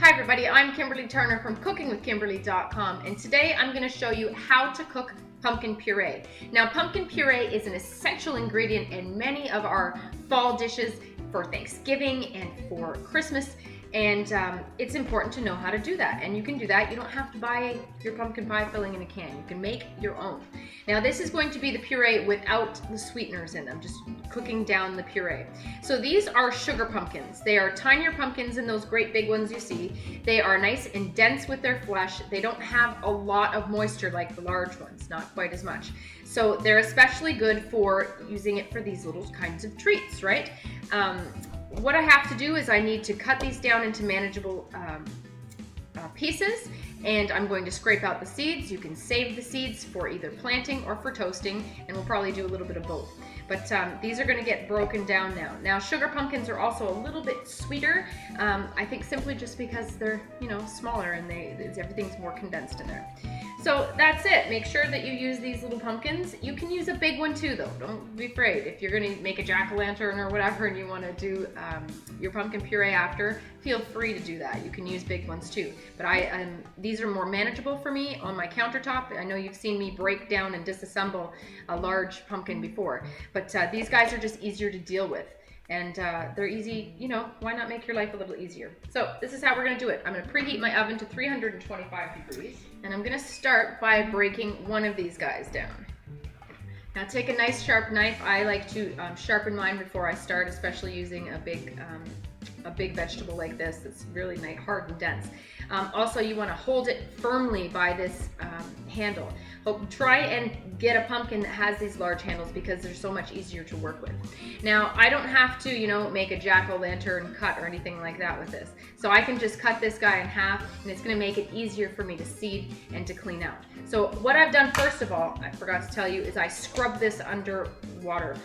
Hi everybody, I'm Kimberly Turner from CookingWithKimberly.com, and today I'm going to show you how to cook pumpkin puree. Now, pumpkin puree is an essential ingredient in many of our fall dishes for Thanksgiving and for Christmas, and it's important to know how to do that. And you can do that. You don't have to buy your pumpkin pie filling in a can. You can make your own. Now, this is going to be the puree without the sweeteners in them, just cooking down the puree. So these are sugar pumpkins. They are tinier pumpkins than those great big ones you see. They are nice and dense with their flesh. They don't have a lot of moisture like the large ones, not quite as much. So they're especially good for using it for these little kinds of treats, right? What I have to do is I need to cut these down into manageable pieces, and I'm going to scrape out the seeds. You can save the seeds for either planting or for toasting, and we'll probably do a little bit of both. But these are going to get broken down now. Now, sugar pumpkins are also a little bit sweeter, I think simply just because they're, smaller and everything's more condensed in there. So that's it. Make sure that you use these little pumpkins. You can use a big one too, though. Don't be afraid. If you're going to make a jack-o'-lantern or whatever and you want to do your pumpkin puree after, feel free to do that. You can use big ones too. But these are more manageable for me on my countertop. I know you've seen me break down and disassemble a large pumpkin before, but these guys are just easier to deal with. And they're easy, why not make your life a little easier? So this is how we're gonna do it. I'm gonna preheat my oven to 325 degrees. And I'm gonna start by breaking one of these guys down. Now take a nice sharp knife. I like to sharpen mine before I start, especially using a big vegetable like this that's really nice, hard and dense. Also, you want to hold it firmly by this handle. Try and get a pumpkin that has these large handles because they're so much easier to work with. Now, I don't have to, make a jack-o'-lantern cut or anything like that with this. So I can just cut this guy in half, and it's going to make it easier for me to seed and to clean out. So what I've done first of all, I forgot to tell you, is I scrub this under water.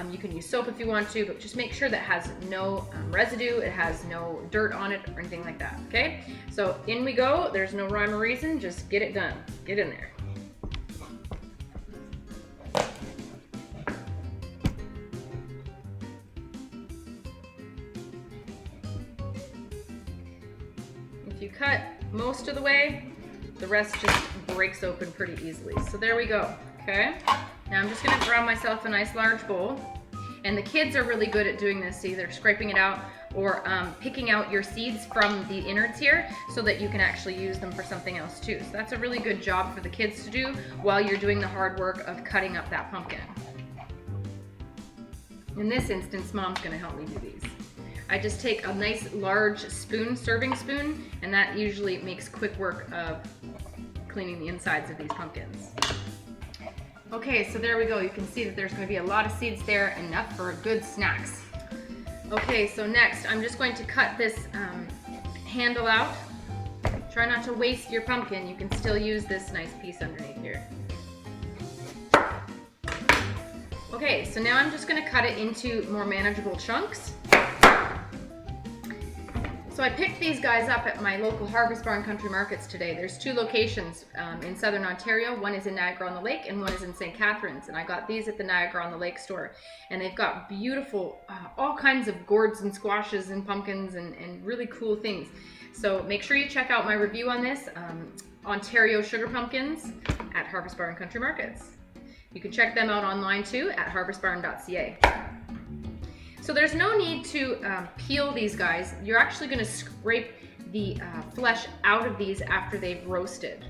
You can use soap if you want to, but just make sure that it has no residue, it has no dirt on it or anything like that, okay? So in we go. There's no rhyme or reason, just get it done. Get in there. If you cut most of the way, the rest just breaks open pretty easily. So there we go, okay? Now I'm just gonna grab myself a nice large bowl. And the kids are really good at doing this, either scraping it out or picking out your seeds from the innards here so that you can actually use them for something else too. So that's a really good job for the kids to do while you're doing the hard work of cutting up that pumpkin. In this instance, Mom's gonna help me do these. I just take a nice large spoon, serving spoon, and that usually makes quick work of cleaning the insides of these pumpkins. Okay, so there we go. You can see that there's going to be a lot of seeds there, enough for good snacks. Okay, so next I'm just going to cut this handle out. Try not to waste your pumpkin. You can still use this nice piece underneath here. Okay, so now I'm just going to cut it into more manageable chunks. So I picked these guys up at my local Harvest Barn Country Markets today. There's two locations in southern Ontario. One is in Niagara on the Lake and one is in St. Catharines. And I got these at the Niagara on the Lake store. And they've got beautiful, all kinds of gourds and squashes and pumpkins and really cool things. So make sure you check out my review on this, Ontario Sugar Pumpkins at Harvest Barn Country Markets. You can check them out online too at HarvestBarn.ca. So there's no need to peel these guys. You're actually going to scrape the flesh out of these after they've roasted.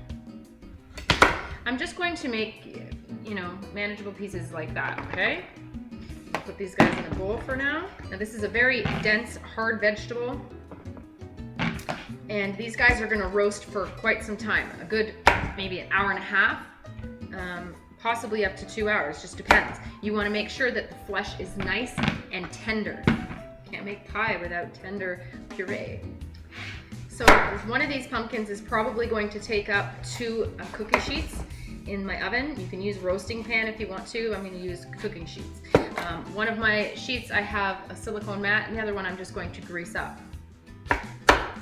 I'm just going to make, manageable pieces like that, okay? I'll put these guys in a bowl for now. Now this is a very dense, hard vegetable. And these guys are going to roast for quite some time. A good, maybe an hour and a half. Possibly up to 2 hours, just depends. You want to make sure that the flesh is nice and tender. Can't make pie without tender puree. So one of these pumpkins is probably going to take up 2 cookie sheets in my oven. You can use roasting pan if you want to. I'm going to use cooking sheets. One of my sheets I have a silicone mat, and the other one I'm just going to grease up.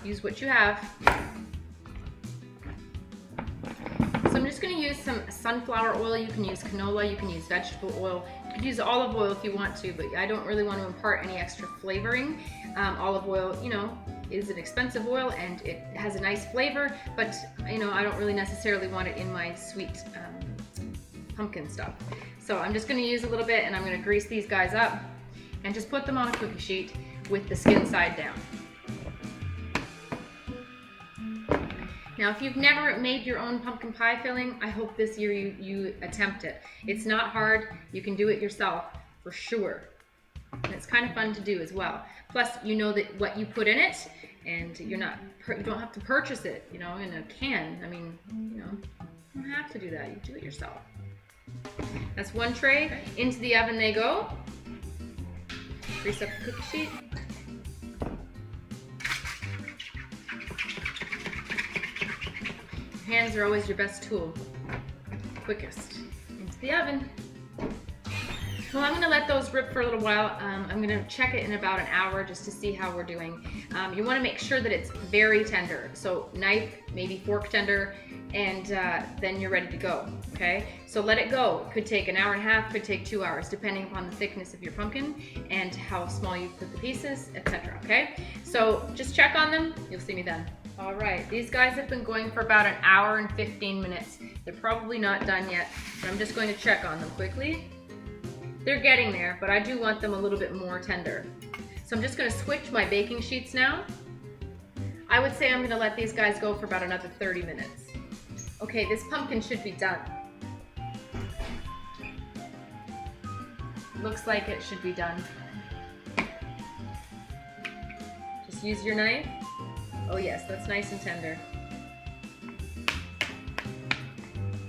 Use what you have. So I'm just going to use some sunflower oil. You can use canola, you can use vegetable oil, you can use olive oil if you want to, but I don't really want to impart any extra flavoring. Olive oil, you know, is an expensive oil and it has a nice flavor, but you know, I don't really necessarily want it in my sweet pumpkin stuff. So I'm just going to use a little bit, and I'm going to grease these guys up and just put them on a cookie sheet with the skin side down. Now, if you've never made your own pumpkin pie filling, I hope this year you attempt it. It's not hard. You can do it yourself for sure. And it's kind of fun to do as well. Plus, you know that what you put in it, and you don't have to purchase it, you know, in a can. I mean, you know, you don't have to do that. You do it yourself. That's one tray. Into the oven they go. Grease up the cookie sheet. Hands are always your best tool. Quickest. Into the oven. Well, I'm gonna let those rip for a little while. I'm gonna check it in about an hour just to see how we're doing. You wanna make sure that it's very tender. So knife, maybe fork tender, and then you're ready to go, okay? So let it go. It could take an hour and a half, could take 2 hours, depending upon the thickness of your pumpkin and how small you put the pieces, etc., okay? So just check on them, you'll see me then. All right, these guys have been going for about an hour and 15 minutes. They're probably not done yet, but I'm just going to check on them quickly. They're getting there, but I do want them a little bit more tender. So I'm just gonna switch my baking sheets now. I would say I'm gonna let these guys go for about another 30 minutes. Okay, this pumpkin should be done. Looks like it should be done. Just use your knife. Oh yes, that's nice and tender.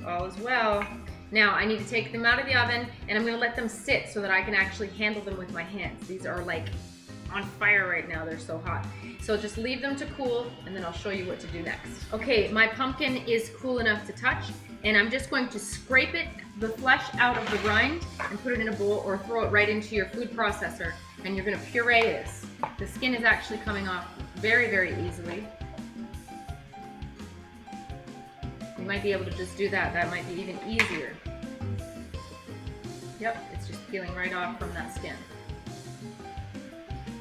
All is well. Now I need to take them out of the oven, and I'm gonna let them sit so that I can actually handle them with my hands. These are like on fire right now, they're so hot. So just leave them to cool, and then I'll show you what to do next. Okay, my pumpkin is cool enough to touch, and I'm just going to scrape it, the flesh out of the rind, and put it in a bowl or throw it right into your food processor, and you're gonna puree this. The skin is actually coming off very, very easily. You might be able to just do that. That might be even easier. Yep, it's just peeling right off from that skin.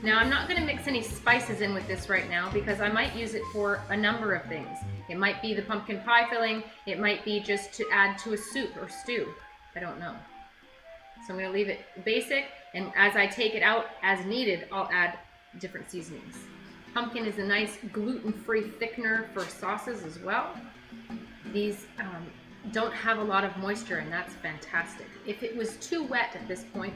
Now I'm not going to mix any spices in with this right now because I might use it for a number of things. It might be the pumpkin pie filling. It might be just to add to a soup or stew. I don't know. So I'm going to leave it basic, and as I take it out as needed, I'll add different seasonings. Pumpkin is a nice gluten-free thickener for sauces as well. These don't have a lot of moisture, and that's fantastic. If it was too wet at this point,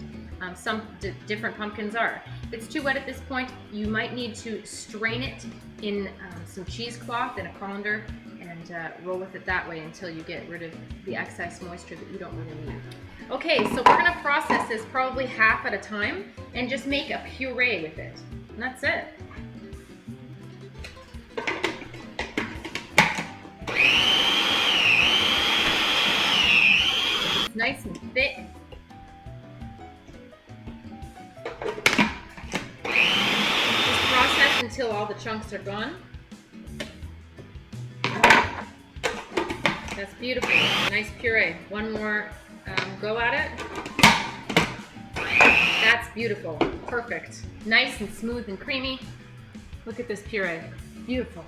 some different pumpkins are. If it's too wet at this point, you might need to strain it in some cheesecloth in a colander and roll with it that way until you get rid of the excess moisture that you don't really need. Okay, so we're gonna process this probably half at a time and just make a puree with it. And that's it. It's nice and thick. Just process until all the chunks are gone. That's beautiful. Nice puree. One more go at it. That's beautiful. Perfect. Nice and smooth and creamy. Look at this puree. Beautiful.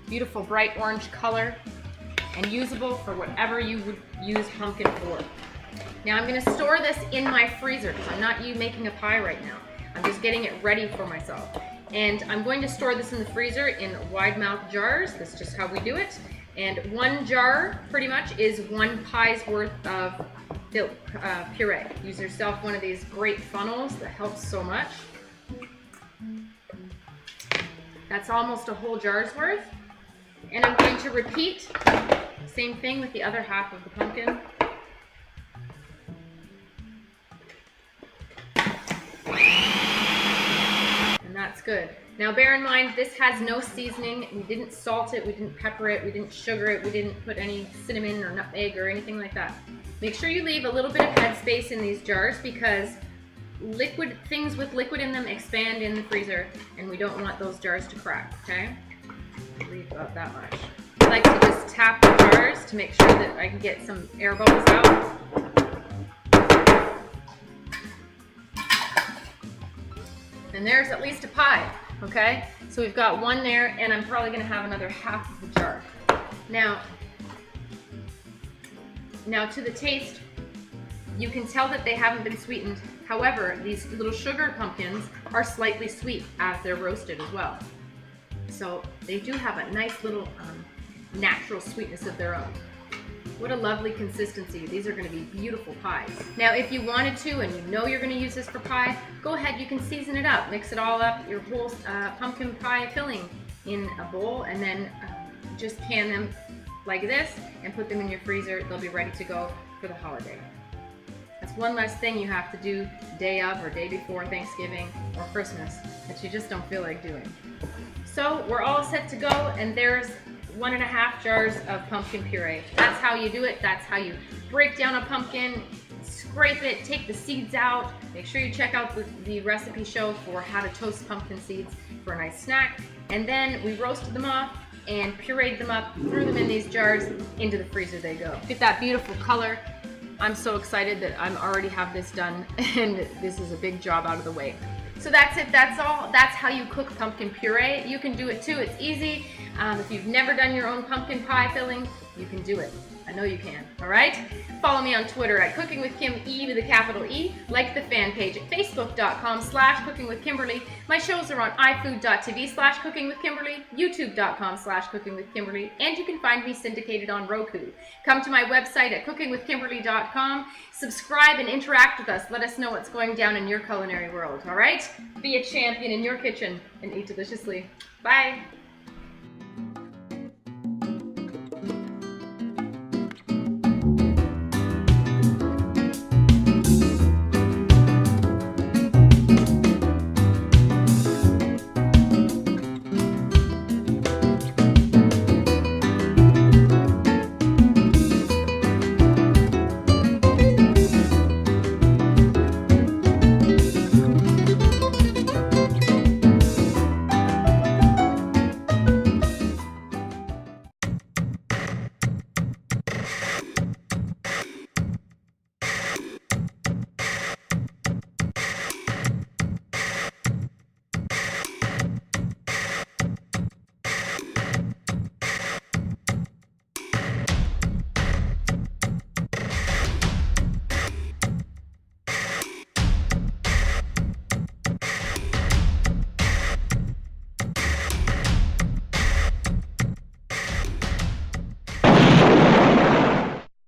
Beautiful bright orange color and usable for whatever you would use pumpkin for. Now I'm going to store this in my freezer because I'm not making a pie right now. I'm just getting it ready for myself. And I'm going to store this in the freezer in wide mouth jars. That's just how we do it. And one jar pretty much is one pie's worth of puree. Use yourself one of these great funnels that helps so much. That's almost a whole jar's worth. And I'm going to repeat same thing with the other half of the pumpkin. And that's good. Now bear in mind, this has no seasoning. We didn't salt it, we didn't pepper it, we didn't sugar it, we didn't put any cinnamon or nutmeg or anything like that. Make sure you leave a little bit of headspace in these jars because things with liquid in them expand in the freezer, and we don't want those jars to crack, okay? Leave about that much. like to just tap the jars to make sure that I can get some air bubbles out. And there's at least a pie, okay? So we've got one there, and I'm probably gonna have another half of the jar. Now to the taste, you can tell that they haven't been sweetened. However, these little sugared pumpkins are slightly sweet as they're roasted as well. So they do have a nice little natural sweetness of their own. What a lovely consistency. These are going to be beautiful pies. Now, if you wanted to, and you know you're going to use this for pie, go ahead, you can season it up. Mix it all up, your whole pumpkin pie filling in a bowl, and then just can them like this and put them in your freezer. They'll be ready to go for the holiday. That's one less thing you have to do day of or day before Thanksgiving or Christmas that you just don't feel like doing. So we're all set to go, and there's 1.5 jars of pumpkin puree. That's how you do it. That's how you break down a pumpkin, scrape it, take the seeds out. Make sure you check out the recipe show for how to toast pumpkin seeds for a nice snack. And then we roasted them off and pureed them up, threw them in these jars, into the freezer they go. Get that beautiful color. I'm so excited that I already have this done, and this is a big job out of the way. So that's it, that's all. That's how you cook pumpkin puree. You can do it too, it's easy. If you've never done your own pumpkin pie filling, you can do it. I know you can, all right? Follow me on Twitter at Cooking with Kim, E with a capital E. Like the fan page at facebook.com/cookingwithkimberly. My shows are on ifood.tv/cookingwithkimberly, youtube.com/cookingwithkimberly, and you can find me syndicated on Roku. Come to my website at cookingwithkimberly.com. Subscribe and interact with us. Let us know what's going down in your culinary world, all right? Be a champion in your kitchen and eat deliciously. Bye.